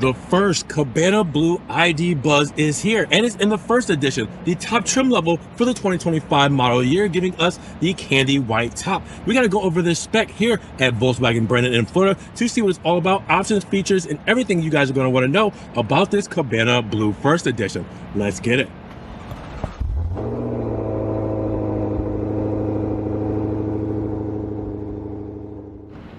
The first Cabana Blue ID.Buzz is here, and it's in the first edition, the top trim level for the 2025 model year, giving us the candy white top. We got to go over this spec here at Volkswagen branded in Florida to see what it's all about, options, features, and everything you guys are going to want to know about this Cabana Blue first edition. Let's get it.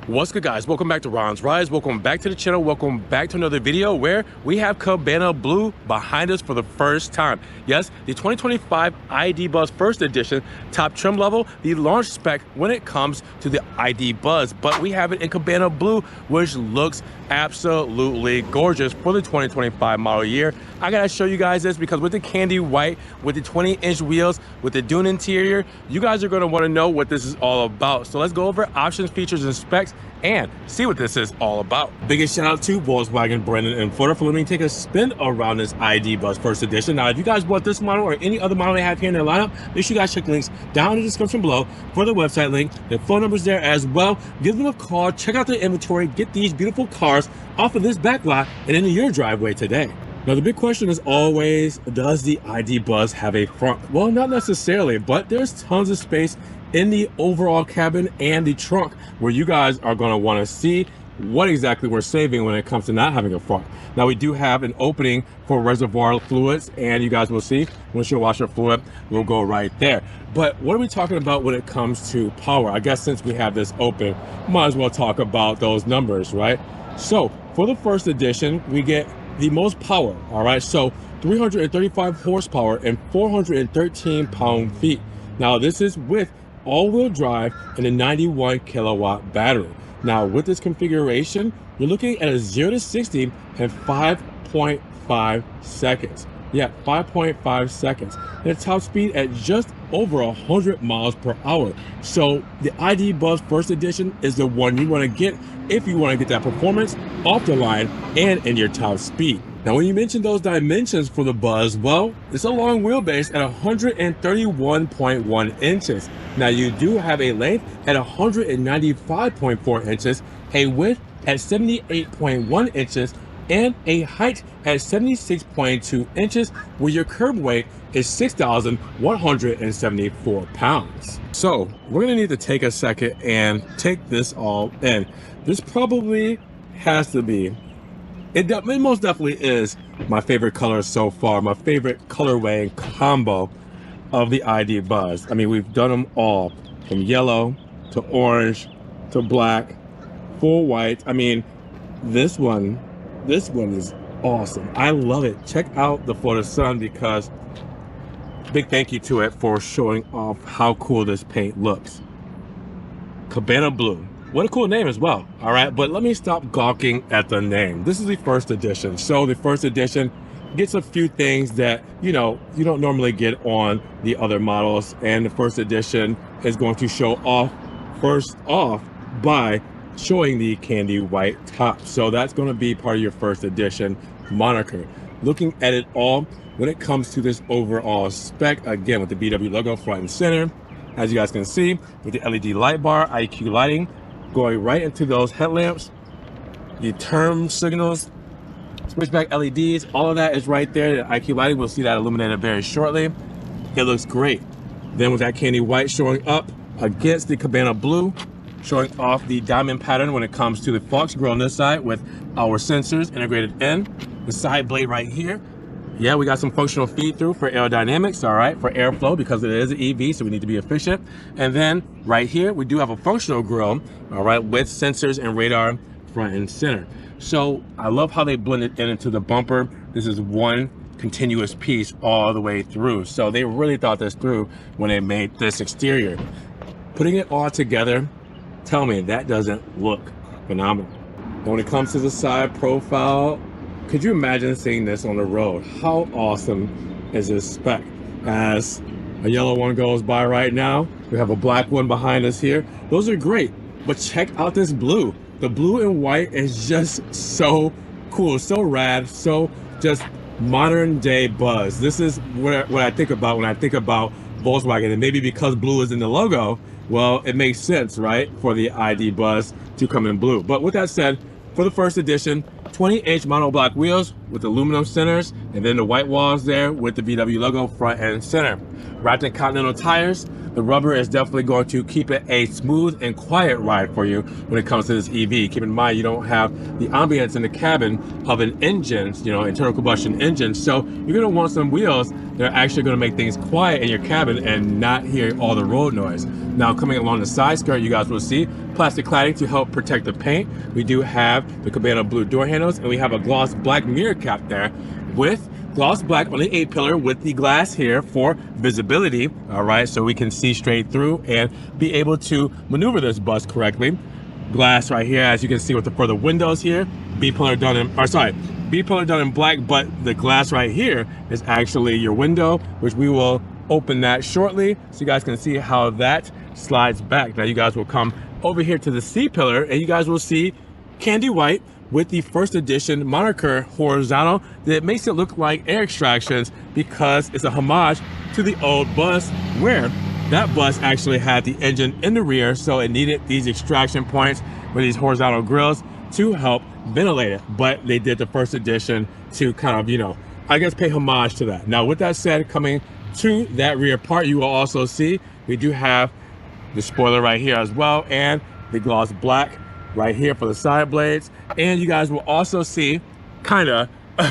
What's good, guys? Welcome back to Ron's Rides. Welcome back to the channel. Welcome back to another video where we have Cabana Blue behind us for the first time. Yes, the 2025 ID.Buzz first edition, top trim level, the launch spec when it comes to the ID.Buzz. But we have it in Cabana Blue, which looks absolutely gorgeous for the 2025 model year. I gotta show you guys this because with the candy white, with the 20-inch wheels, with the dune interior, you guys are gonna wanna know what this is all about. So let's go over options, features, and specs and see what this is all about. Biggest shout out to Volkswagen branded in Florida for letting me take a spin around this ID.Buzz first edition. Now, if you guys want this model or any other model they have here in their lineup, make sure you guys check the links down in the description below for the website link. Their phone number's there as well. Give them a call, check out their inventory, get these beautiful cars off of this back lot and into your driveway today. Now, the big question is always, does the ID.Buzz have a front? Well, not necessarily, but there's tons of space in the overall cabin and the trunk where you guys are going to want to see what exactly we're saving when it comes to not having a front. Now, we do have an opening for reservoir fluids, and you guys will see windshield washer fluid will go right there. But what are we talking about when it comes to power? I guess since we have this open, might as well talk about those numbers, right? So for the first edition, we get the most power, all right? So 335 horsepower and 413 pound-feet. Now, this is with all-wheel drive and a 91 kilowatt battery. Now, with this configuration, you're looking at a 0 to 60 in 5.5 seconds. Yeah, 5.5 seconds. And a top speed at just over 100 miles per hour. So the ID.Buzz first edition is the one you want to get if you want to get that performance off the line and in your top speed. Now, when you mention those dimensions for the Buzz, well, it's a long wheelbase at 131.1 inches. Now, you do have a length at 195.4 inches, a width at 78.1 inches, and a height at 76.2 inches, where your curb weight is 6,174 pounds. So we're gonna need to take a second and take this all in. This probably has to be, it most definitely is my favorite color so far, my favorite colorway and combo of the ID.Buzz. I mean, we've done them all from yellow to orange to black, full white. I mean, this one is awesome. I love it. Check out the Florida Sun because big thank you to it for showing off how cool this paint looks. Cabana Blue. What a cool name as well, all right? But let me stop gawking at the name. This is the first edition. So the first edition gets a few things that, you know, you don't normally get on the other models. And the first edition is going to show off, first off, by showing the candy white top. So that's going to be part of your first edition moniker. Looking at it all, when it comes to this overall spec, again, with the VW logo front and center, as you guys can see, with the LED light bar, IQ lighting, going right into those headlamps, the turn signals, switchback LEDs, all of that is right there. The IQ lighting, we'll see that illuminated very shortly. It looks great. Then with that candy white showing up against the Cabana Blue, showing off the diamond pattern when it comes to the Fox grille on this side with our sensors integrated in. The side blade right here. Yeah, we got some functional feed through for aerodynamics, all right, for airflow because it is an EV, so we need to be efficient. And then right here, we do have a functional grille, all right, with sensors and radar front and center. So I love how they blended in into the bumper. This is one continuous piece all the way through. So they really thought this through when they made this exterior. Putting it all together, tell me that doesn't look phenomenal. When it comes to the side profile, could you imagine seeing this on the road? How awesome is this spec? As a yellow one goes by right now, we have a black one behind us here. Those are great, but check out this blue. The blue and white is just so cool, so rad, so just modern day Buzz. This is what I think about when I think about Volkswagen, and maybe because blue is in the logo, well, it makes sense, right, for the ID.Buzz to come in blue. But with that said, for the first edition, 20-inch monoblock wheels with aluminum centers, and then the white walls there with the VW logo front and center. Wrapped in Continental tires, the rubber is definitely going to keep it a smooth and quiet ride for you when it comes to this EV. Keep in mind, you don't have the ambience in the cabin of an engine, you know, internal combustion engine. So you're gonna want some wheels that are actually gonna make things quiet in your cabin and not hear all the road noise. Now, coming along the side skirt, you guys will see plastic cladding to help protect the paint. We do have the Cabana blue door handles, and we have a gloss black mirror cap there with gloss black on the 8-pillar with the glass here for visibility, all right, so we can see straight through and be able to maneuver this bus correctly. Glass right here, as you can see with the further windows here, B-pillar done in black, but the glass right here is actually your window, which we will open that shortly so you guys can see how that slides back. Now you guys will come over here to the C-pillar and you guys will see candy white with the first edition moniker horizontal that makes it look like air extractions because it's a homage to the old Buzz, where that Buzz actually had the engine in the rear, so it needed these extraction points with these horizontal grills to help ventilate it. But they did the first edition to kind of, you know, I guess pay homage to that. Now with that said, coming to that rear part, you will also see we do have the spoiler right here as well, and the gloss black right here for the side blades. And you guys will also see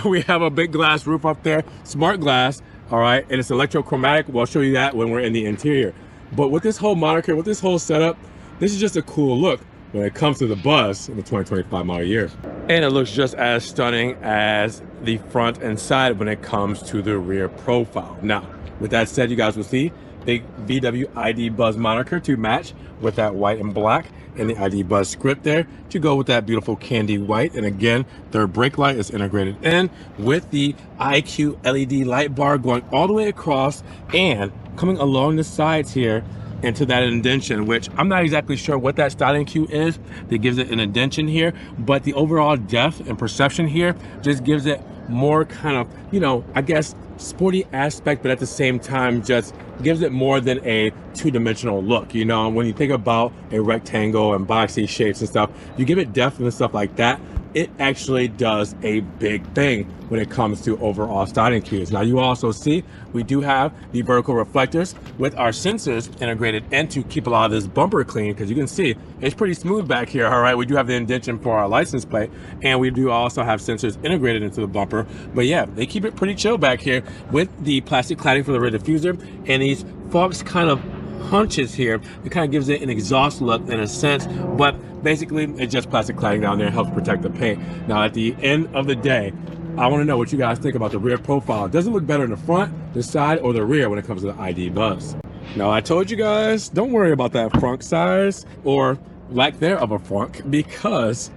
we have a big glass roof up there, smart glass, all right, and it's electrochromatic. We'll show you that when we're in the interior. But with this whole moniker, with this whole setup, this is just a cool look when it comes to the Buzz in the 2025 model year. And it looks just as stunning as the front and side when it comes to the rear profile. Now, with that said, you guys will see big VW ID.Buzz moniker to match with that white and black, and the ID.Buzz script there to go with that beautiful candy white. And again, third brake light is integrated in with the IQ LED light bar going all the way across and coming along the sides here into that indentation, which I'm not exactly sure what that styling cue is that gives it an indentation here, but the overall depth and perception here just gives it more kind of, you know, I guess sporty aspect, but at the same time just gives it more than a two-dimensional look. You know, when you think about a rectangle and boxy shapes and stuff, you give it depth and stuff like that, it actually does a big thing when it comes to overall styling cues. Now you also see we do have the vertical reflectors with our sensors integrated in to keep a lot of this bumper clean, because you can see it's pretty smooth back here. All right, we do have the indentation for our license plate, and we do also have sensors integrated into the bumper. But yeah, they keep it pretty chill back here with the plastic cladding for the rear diffuser and these Fox kind of hunches here. It kind of gives it an exhaust look in a sense, but basically it's just plastic cladding down there, helps protect the paint. Now at the end of the day, I want to know what you guys think about the rear profile. Does it look better in the front, the side, or the rear when it comes to the ID.Buzz? Now I told you guys, don't worry about that frunk size or lack thereof a frunk, because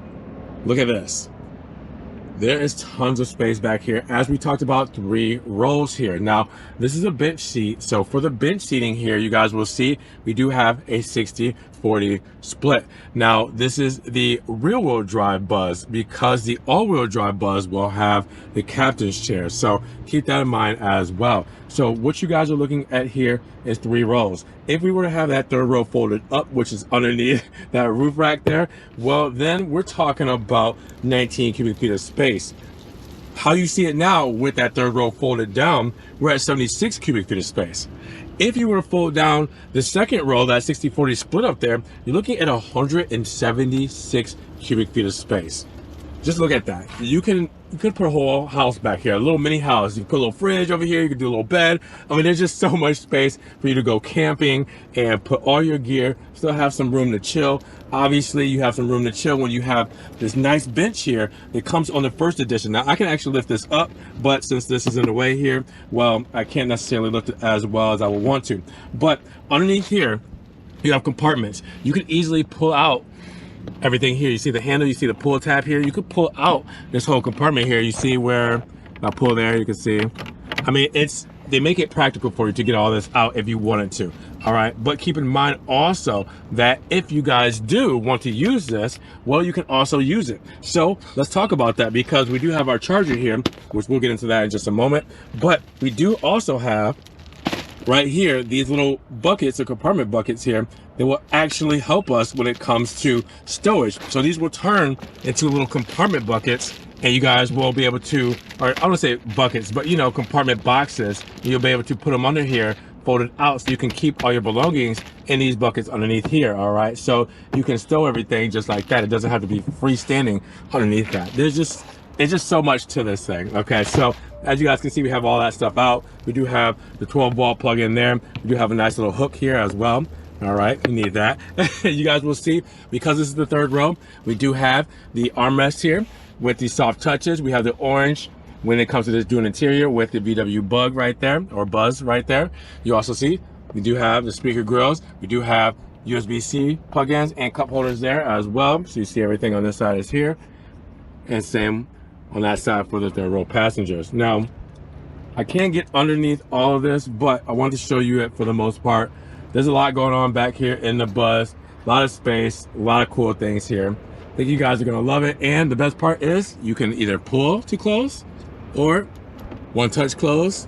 look at this. There is tons of space back here. As we talked about, 3 rows here. Now, this is a bench seat. So for the bench seating here, you guys will see we do have a 60-40 split. Now, this is the rear-wheel drive Buzz, because the all-wheel drive Buzz will have the captain's chair. So keep that in mind as well. So what you guys are looking at here is 3 rows. If we were to have that third row folded up, which is underneath that roof rack there, well, then we're talking about 19 cubic feet of space. How you see it now with that third row folded down, we're at 76 cubic feet of space. If you were to fold down the second row, that 60-40 split up there, you're looking at 176 cubic feet of space. Just look at that. You could put a whole house back here, a little mini house. You could put a little fridge over here, you could do a little bed. I mean, there's just so much space for you to go camping and put all your gear, still have some room to chill. Obviously, you have some room to chill when you have this nice bench here that comes on the first edition. Now, I can actually lift this up, but since this is in the way here, well, I can't necessarily lift it as well as I would want to. But underneath here, you have compartments. You can easily pull out everything here. You see the handle, you see the pull tab here. You could pull out this whole compartment here. You see where I pull there, you can see. I mean, they make it practical for you to get all this out if you wanted to. All right, but keep in mind also that if you guys do want to use this, well, you can also use it. So let's talk about that, because we do have our charger here, which we'll get into that in just a moment. But we do also have right here these little buckets or compartment buckets here that will actually help us when it comes to stowage. So these will turn into little compartment buckets and you guys will be able to, or I don't want to say buckets, but you know, compartment boxes. You'll be able to put them under here, folded out, so you can keep all your belongings in these buckets underneath here. All right, so you can stow everything just like that. It doesn't have to be freestanding underneath that. It's just so much to this thing. Okay, so as you guys can see, we have all that stuff out. We do have the 12-volt plug in there. We do have a nice little hook here as well. All right, we need that. You guys will see, because this is the third row, we do have the armrest here with the soft touches. We have the orange when it comes to this dual interior with the VW Bug right there, or Buzz right there. You also see we do have the speaker grills. We do have USB-C plug-ins and cup holders there as well. So you see everything on this side is here, and same on that side for the third row passengers. Now, I can't get underneath all of this, but I want to show you it for the most part. There's a lot going on back here in the Buzz, a lot of space, a lot of cool things here. I think you guys are gonna love it, and the best part is you can either pull to close or one touch close.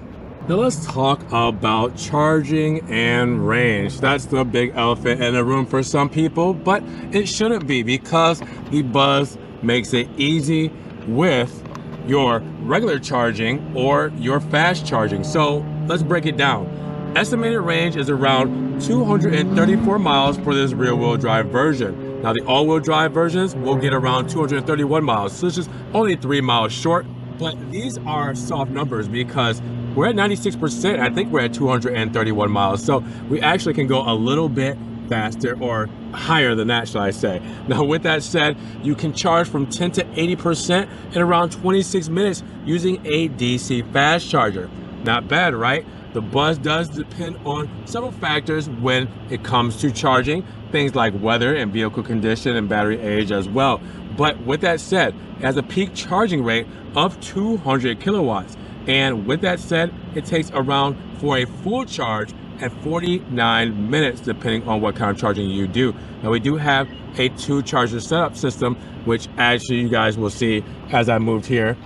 Now let's talk about charging and range. That's the big elephant in the room for some people, but it shouldn't be, because the Buzz makes it easy with your regular charging or your fast charging. So let's break it down. Estimated range is around 234 miles for this rear-wheel drive version. Now the all-wheel drive versions will get around 231 miles, so it's just only 3 miles short. But these are soft numbers because we're at 96%. I think we're at 231 miles. So we actually can go a little bit faster, or higher than that, shall I say. Now with that said, you can charge from 10 to 80% in around 26 minutes using a DC fast charger. Not bad, right? The Buzz does depend on several factors when it comes to charging, things like weather and vehicle condition and battery age as well. But with that said, it has a peak charging rate of 200 kilowatts. And with that said, it takes around, for a full charge, at 49 minutes, depending on what kind of charging you do. Now we do have a 2-charger setup system, which actually you guys will see as I moved here,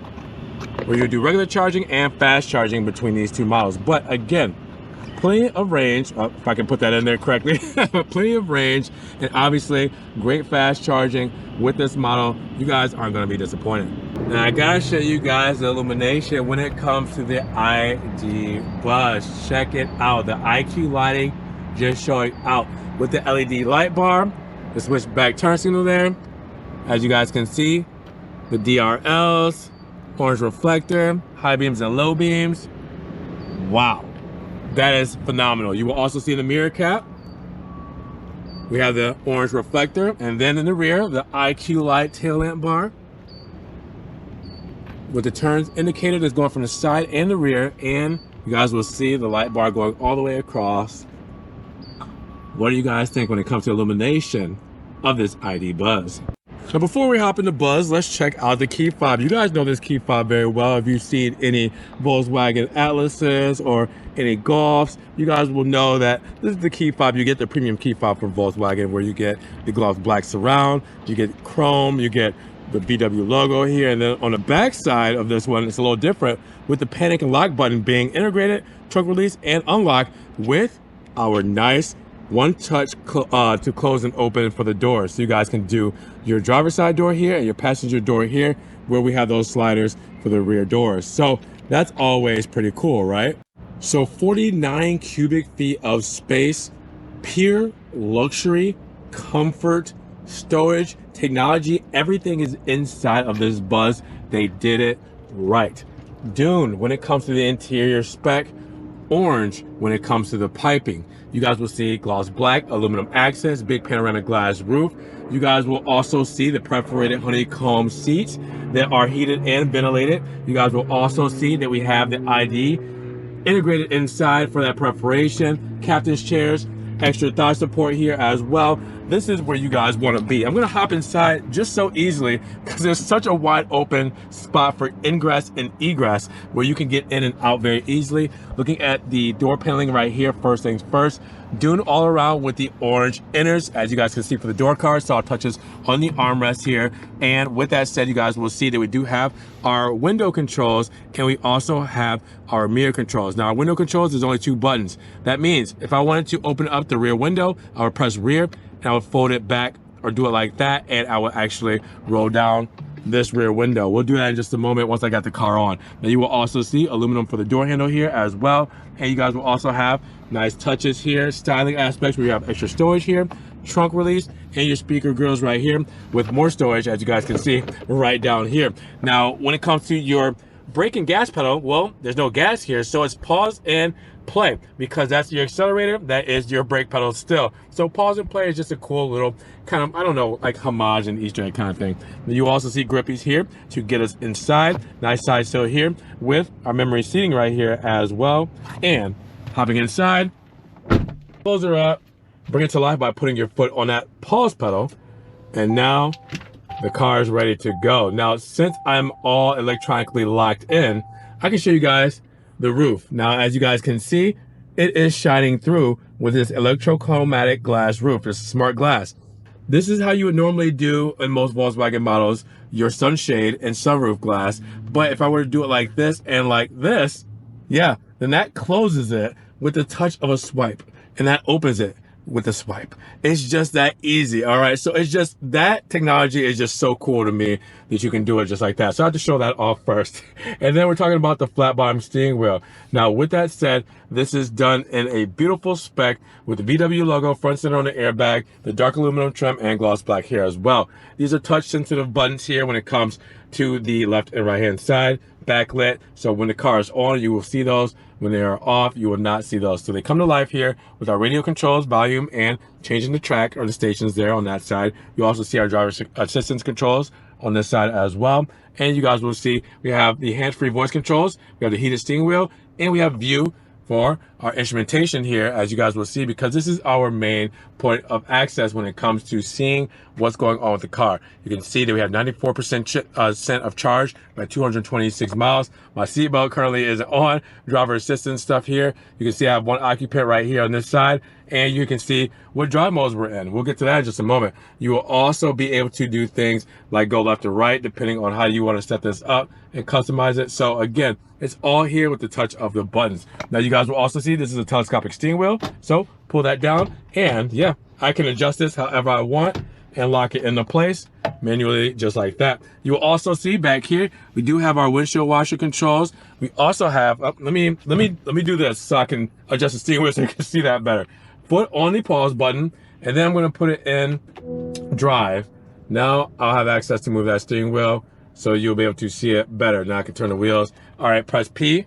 where you do regular charging and fast charging between these two models. But again, plenty of range, if I can put that in there correctly, plenty of range, and obviously great fast charging with this model. You guys aren't going to be disappointed. Now I gotta show you guys the illumination when it comes to the ID.Buzz. Check it out, the IQ lighting just showing out with the LED light bar, the switchback turn signal there, as you guys can see, the DRLs, orange reflector, high beams and low beams. Wow, that is phenomenal. You will also see the mirror cap. We have the orange reflector, and then in the rear, the IQ light tail lamp bar with the turns indicator that's going from the side and the rear, and you guys will see the light bar going all the way across. What do you guys think when it comes to illumination of this ID.Buzz? So before we hop into Buzz, let's check out the key fob. You guys know this key fob very well. If you've seen any Volkswagen Atlases or any Golfs, you guys will know that this is the key fob. You get the premium key fob from Volkswagen, where you get the gloss black surround, you get chrome, you get the VW logo here, and then on the back side of this one, it's a little different, with the panic and lock button being integrated, trunk release and unlock with our nice one touch to close and open for the doors. So you guys can do your driver's side door here and your passenger door here, where we have those sliders for the rear doors. So that's always pretty cool, right? So 49 cubic feet of space, pure luxury, comfort, storage, technology, everything is inside of this Buzz. They did it right. Dune when it comes to the interior spec, orange when it comes to the piping. You guys will see gloss black, aluminum accents, big panoramic glass roof. You guys will also see the perforated honeycomb seats that are heated and ventilated. You guys will also see that we have the ID integrated inside for that perforation, captain's chairs, extra thigh support here as well. This is where you guys want to be. I'm going to hop inside just so easily because there's such a wide open spot for ingress and egress where you can get in and out very easily. Looking at the door paneling right here, first things first, Dune all around with the orange inners, as you guys can see for the door card, soft touches on the armrest here. And with that said, you guys will see that we do have our window controls, and we also have our mirror controls. Now, our window controls, there's only 2 buttons. That means if I wanted to open up the rear window, I would press rear, and I would fold it back or do it like that, and I would actually roll down this rear window. We'll do that in just a moment once I got the car on. Now you will also see aluminum for the door handle here as well. And you guys will also have nice touches here, styling aspects where you have extra storage here, trunk release, and your speaker grills right here with more storage, as you guys can see right down here. Now, when it comes to your brake and gas pedal, well, there's no gas here, so it's pause and play, because that's your accelerator, that is your brake pedal still. So pause and play is just a cool little kind of, I don't know, like homage and Easter egg kind of thing. You also see grippies here to get us inside. Nice side sill here with our memory seating right here as well. And hopping inside, close her up, bring it to life by putting your foot on that pause pedal, and now the car is ready to go. Now, since I'm all electronically locked in, I can show you guys the roof. Now, as you guys can see, it is shining through with this electrochromatic glass roof. It's smart glass. This is how you would normally do in most Volkswagen models, your sunshade and sunroof glass. But if I were to do it like this and like this, yeah, then that closes it with the touch of a swipe, and that opens it with a swipe. It's just that easy. All right, so it's just, that technology is just so cool to me that you can do it just like that. So I have to show that off first. And then we're talking about the flat bottom steering wheel. Now, with that said, this is done in a beautiful spec with the VW logo front center on the airbag, the dark aluminum trim, and gloss black here as well. These are touch sensitive buttons here when it comes to the left and right hand side, backlit. So when the car is on, you will see those. When they are off, you will not see those. So they come to life here with our radio controls, volume, and changing the track or the stations there on that side. You also see our driver assistance controls on this side as well. And you guys will see we have the hands-free voice controls, we have the heated steering wheel, and we have view for our instrumentation here, as you guys will see, because this is our main point of access when it comes to seeing what's going on with the car. You can see that we have 94% of charge by 226 miles. My seatbelt currently is on. Driver assistance stuff here. You can see I have one occupant right here on this side, and you can see what drive modes we're in. We'll get to that in just a moment. You will also be able to do things like go left or right, depending on how you want to set this up and customize it. So again, it's all here with the touch of the buttons. Now you guys will also see this is a telescopic steering wheel. So pull that down, and yeah, I can adjust this however I want and lock it into place manually, just like that. You will also see back here, we do have our windshield washer controls. We also have, let me do this so I can adjust the steering wheel so you can see that better. Foot on the pause button, and then I'm gonna put it in drive. Now I'll have access to move that steering wheel, so you'll be able to see it better. Now I can turn the wheels. All right, press P,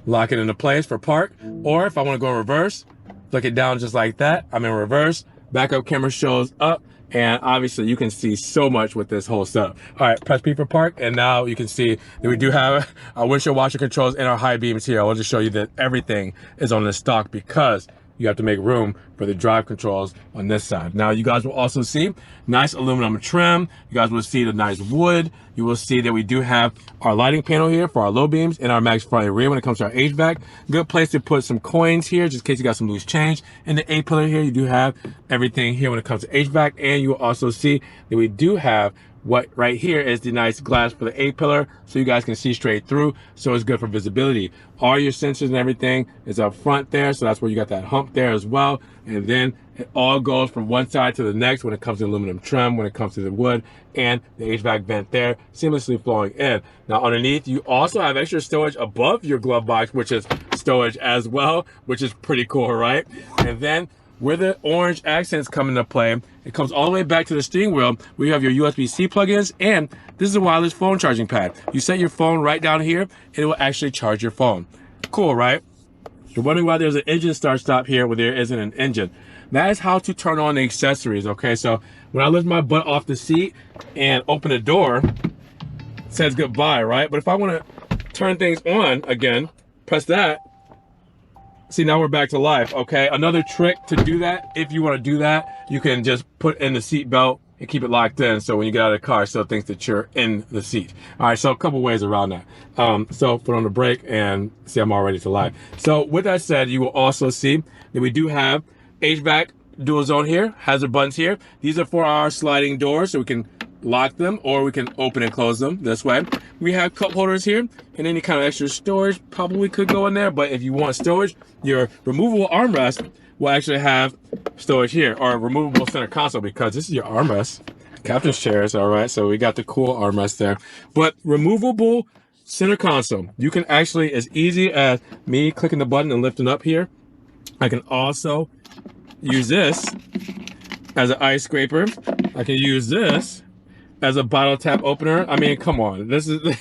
lock it into place for park. Or if I want to go in reverse, flick it down just like that. I'm in reverse. Backup camera shows up, and obviously you can see so much with this whole setup. All right, press P for park, and now you can see that we do have our windshield washer controls and our high beams here. I'll just show you that everything is on the stock because you have to make room for the drive controls on this side. Now you guys will also see nice aluminum trim. You guys will see the nice wood. You will see that we do have our lighting panel here for our low beams and our max front and rear when it comes to our HVAC. Good place to put some coins here, just in case you got some loose change. In the A-pillar here, you do have everything here when it comes to HVAC, and you will also see that we do have what right here is the nice glass for the A-pillar, so you guys can see straight through, so it's good for visibility. All your sensors and everything is up front there, so that's where you got that hump there as well. And then it all goes from one side to the next when it comes to aluminum trim, when it comes to the wood, and the HVAC vent there, seamlessly flowing in. Now underneath, you also have extra storage above your glove box, which is storage as well, which is pretty cool, right? And then where the orange accents come into play, it comes all the way back to the steering wheel where you have your USB-C plugins, and this is a wireless phone charging pad. You set your phone right down here, and it will actually charge your phone. Cool, right? You're wondering why there's an engine start-stop here where there isn't an engine. That is how to turn on the accessories, okay? So when I lift my butt off the seat and open the door, it says goodbye, right? But if I want to turn things on again, press that. See, now we're back to life, okay? Another trick to do that, if you want to do that, you can just put in the seat belt and keep it locked in, so when you get out of the car, it still thinks that you're in the seat. All right, so a couple ways around that. So put on the brake and see I'm all ready to live. So with that said, you will also see that we do have HVAC dual zone here, hazard buttons here. These are for our sliding doors, so we can lock them or we can open and close them this way. We have cup holders here, and any kind of extra storage probably could go in there, but if you want storage, your removable armrest will actually have storage here, or a removable center console, because this is your armrest. captain's chairs. All right, so we got the cool armrest there, but removable center console. You can actually, as easy as me clicking the button and lifting up here, I can also use this as an ice scraper. I can use this as a bottle tap opener. I mean, come on, this is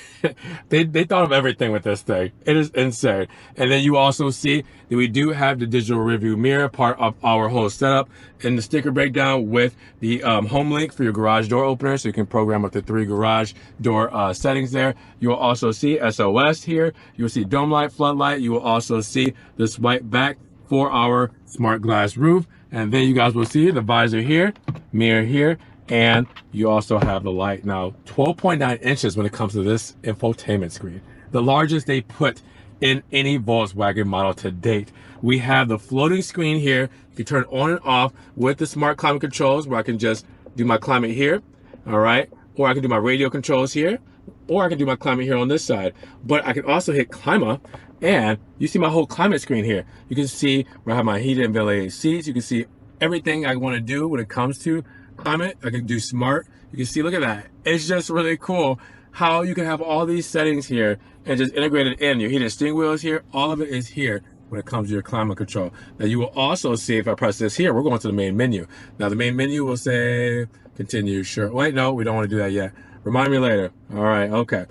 they thought of everything with this thing. It is insane. And then you also see that we do have the digital review mirror, part of our whole setup, and the sticker breakdown with the home link for your garage door opener, so you can program up to 3 garage door settings there. You will also see SOS here. You will see dome light, floodlight. You will also see the swipe back for our smart glass roof, and then you guys will see the visor here, mirror here, and you also have the light. Now, 12.9 inches when it comes to this infotainment screen, the largest they put in any Volkswagen model to date. We have the floating screen here. You can turn on and off with the smart climate controls, where I can just do my climate here, all right? Or I can do my radio controls here, or I can do my climate here on this side. But I can also hit climate, and you see my whole climate screen here. You can see where I have my heated and ventilated seats. You can see everything I want to do when it comes to climate. I can do smart. You can see, look at that. It's just really cool how you can have all these settings here and just integrate it in. Your heated steering wheel is here. All of it is here when it comes to your climate control. Now you will also see, if I press this here, we're going to the main menu. Now the main menu will say continue, sure. Wait, no, we don't want to do that yet. Remind me later. All right, okay.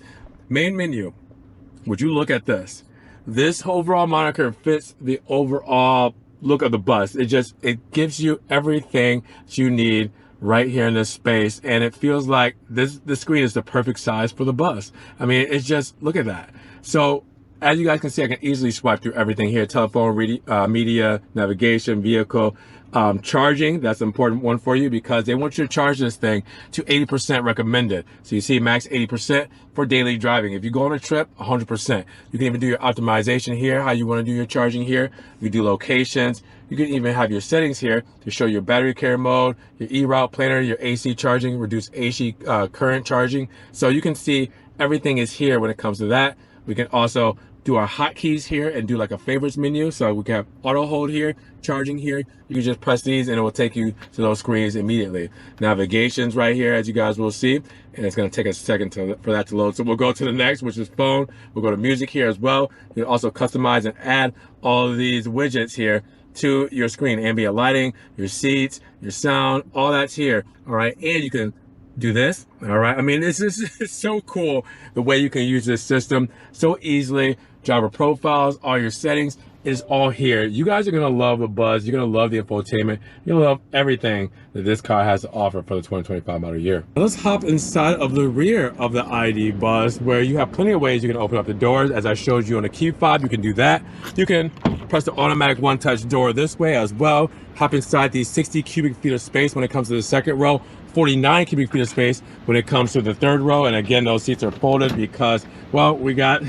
Main menu. Would you look at this? This overall moniker fits the overall look of the Buzz. It gives you everything that you need right here in this space, and it feels like the screen is the perfect size for the Buzz. I mean, it's just, look at that. So as you guys can see, I can easily swipe through everything here: telephone, media, navigation, vehicle, charging. That's an important one for you, because they want you to charge this thing to 80% recommended. So you see max 80% for daily driving. If you go on a trip, 100%. You can even do your optimization here, how you want to do your charging here. You do locations. You can even have your settings here to show your battery care mode, your e-route planner, your AC charging, reduce AC current charging. So you can see everything is here when it comes to that. We can also do our hotkeys here and do like a favorites menu. So we can have auto hold here, charging here. You can just press these and it will take you to those screens immediately. Navigation's right here, as you guys will see, and it's going to take a second for that to load. So we'll go to the next, which is phone. We'll go to music here as well. You can also customize and add all of these widgets here to your screen: ambient lighting, your seats, your sound, all that's here. All right, and you can do this. All right, I mean, it's so cool the way you can use this system so easily. Driver profiles, all your settings, is all here. You guys are gonna love the Buzz. You're gonna love the infotainment. You're gonna love everything that this car has to offer for the 2025 model year. Let's hop inside of the rear of the ID.Buzz, where you have plenty of ways you can open up the doors. As I showed you on the key fob, you can do that. You can press the automatic one-touch door this way as well. Hop inside these 60 cubic feet of space when it comes to the second row, 49 cubic feet of space when it comes to the third row. And again, those seats are folded because, well, we got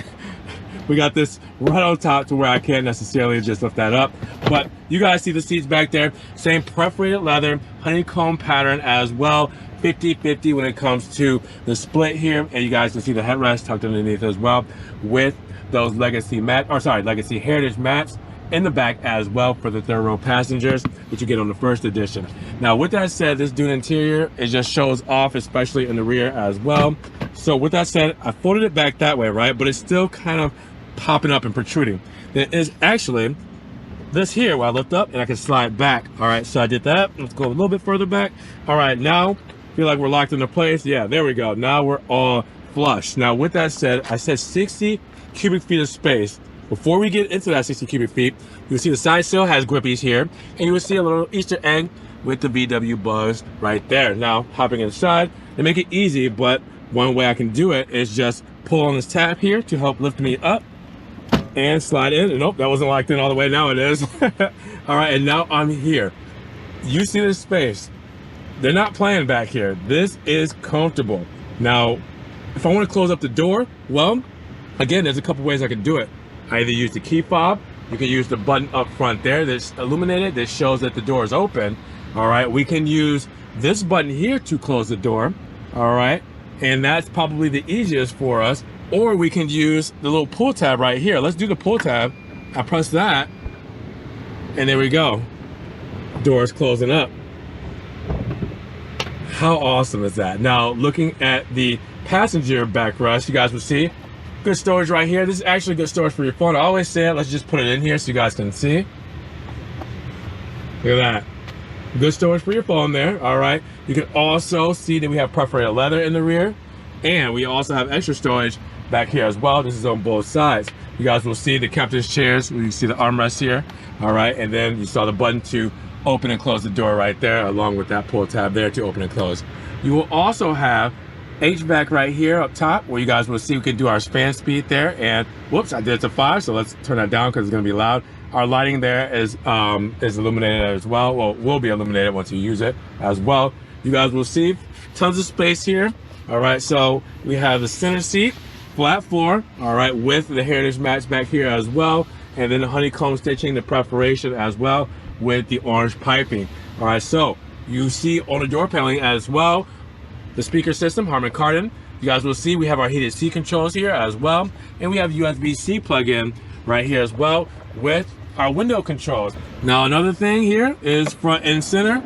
this right on top to where I can't necessarily just lift that up. But you guys see the seats back there. Same perforated leather, honeycomb pattern as well. 50-50 when it comes to the split here. And you guys can see the headrest tucked underneath as well, with those legacy heritage mats in the back as well for the third row passengers, which you get on the first edition. Now, with that said, this Dune interior, it just shows off, especially in the rear as well. So with that said, I folded it back that way, right? But it's still kind of popping up and protruding. There is actually this here where I lift up and I can slide back. All right, so I did that. Let's go a little bit further back. All right, now feel like we're locked into place. Yeah, there we go. Now we're all flush. Now with that said, I said 60 cubic feet of space. Before we get into that 60 cubic feet, you'll see the side sill has grippies here, and you will see a little Easter egg with the VW Buzz right there. Now, hopping inside, they make it easy, but one way I can do it is just pull on this tab here to help lift me up and slide in. And nope, that wasn't locked in all the way. Now it is. All right, and now I'm here. You see this space. They're not playing back here. This is comfortable. Now, if I want to close up the door, well, again, there's a couple ways I can do it. I either use the key fob. You can use the button up front there that's illuminated that shows that the door is open. All right, we can use this button here to close the door. All right, and that's probably the easiest for us. Or we can use the little pull tab right here. Let's do the pull tab. I press that, and there we go. Door is closing up. How awesome is that? Now, looking at the passenger backrest, you guys will see good storage right here. This is actually good storage for your phone. I always say it. Let's just put it in here so you guys can see. Look at that. Good storage for your phone there. All right. You can also see that we have perforated leather in the rear, and we also have extra storage back here as well. This is on both sides. You guys will see the captain's chairs. You see the armrest here. All right. And then you saw the button to open and close the door right there, along with that pull tab there to open and close. You will also have HVAC right here up top, where you guys will see we can do our fan speed there. And whoops, I did it to 5, so let's turn that down because it's going to be loud. Our lighting there is illuminated as well. Well, will be illuminated once you use it as well. You guys will see tons of space here. All right, so we have the center seat, flat floor, all right, with the heritage mats back here as well, and then the honeycomb stitching, the perforation as well, with the orange piping. All right, so you see on the door paneling as well, the speaker system, Harman Kardon. You guys will see we have our heated seat controls here as well, and we have USB-C plug-in right here as well with our window controls. Now, another thing here is front and center.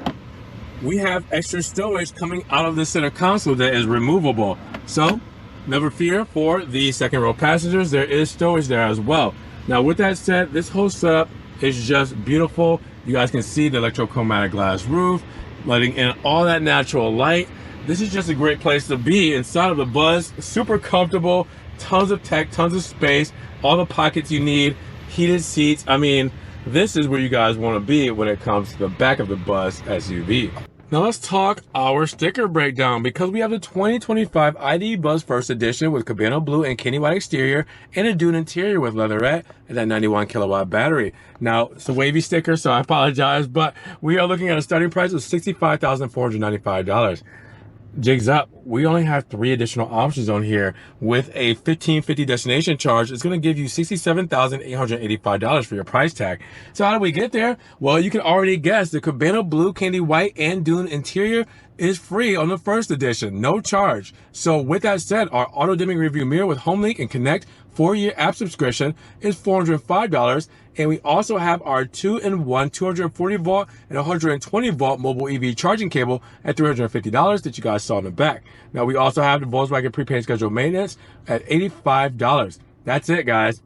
We have extra storage coming out of the center console that is removable. So never fear for the second row passengers, there is storage there as well. Now, with that said, this whole setup is just beautiful. You guys can see the electrochromatic glass roof, letting in all that natural light. This is just a great place to be inside of the Buzz. Super comfortable, tons of tech, tons of space, all the pockets you need, heated seats. I mean, this is where you guys want to be when it comes to the back of the Buzz SUV. Now let's talk our sticker breakdown, because we have the 2025 ID.Buzz First Edition with Cabana blue and candy white exterior and a dune interior with leatherette and that 91 kilowatt battery. Now, it's a wavy sticker, so I apologize, but we are looking at a starting price of $65,495. Jigs up, we only have 3 additional options on here. With a $1,550 destination charge, it's going to give you $67,885 for your price tag. So how do we get there? Well, you can already guess. The Cabana blue, candy white, and dune interior is free on the first edition, no charge. So with that said, our auto dimming review mirror with HomeLink and Connect 4-year app subscription is $405. And we also have our 2-in-1 240 volt and 120 volt mobile EV charging cable at $350 that you guys saw in the back. Now, we also have the Volkswagen prepaid scheduled maintenance at $85. That's it, guys.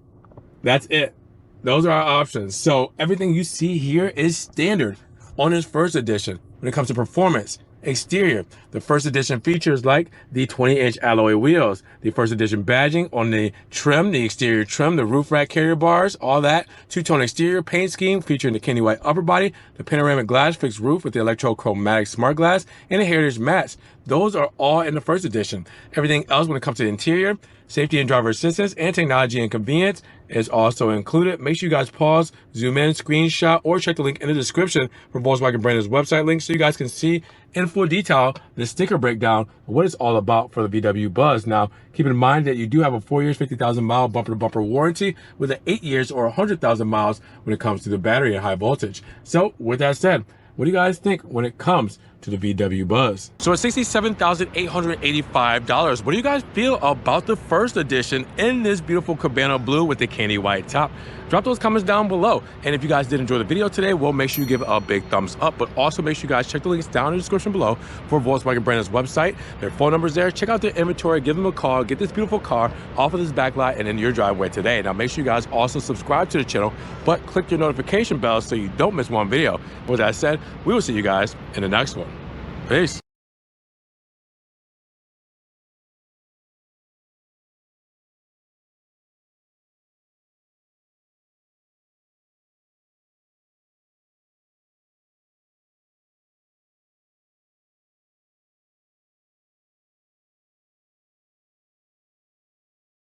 That's it. Those are our options. So everything you see here is standard on this first edition. When it comes to performance, exterior, the first edition features like the 20-inch alloy wheels, the first edition badging on the trim, the exterior trim, the roof rack carrier bars, all that, two-tone exterior paint scheme featuring the candy white upper body, the panoramic glass fixed roof with the electrochromatic smart glass, and the heritage mats. Those are all in the first edition. Everything else when it comes to the interior, safety and driver assistance, and technology and convenience is also included. Make sure you guys pause, zoom in, screenshot, or check the link in the description for Volkswagen brand's website link so you guys can see in full detail the sticker breakdown of what it's all about for the VW Buzz. Now, keep in mind that you do have a 4 years, 50,000 mile bumper-to-bumper warranty with an 8 years or 100,000 miles when it comes to the battery and high voltage. So, with that said, what do you guys think when it comes to the VW Buzz? So at $67,885, what do you guys feel about the first edition in this beautiful Cabana blue with the candy white top? Drop those comments down below. And if you guys did enjoy the video today, we'll make sure you give it a big thumbs up, but also make sure you guys check the links down in the description below for Volkswagen brand's website. Their phone numbers there. Check out their inventory, give them a call, get this beautiful car off of this backlot and in your driveway today. Now make sure you guys also subscribe to the channel, but click your notification bell so you don't miss one video. With that said, we will see you guys in the next one. Peace.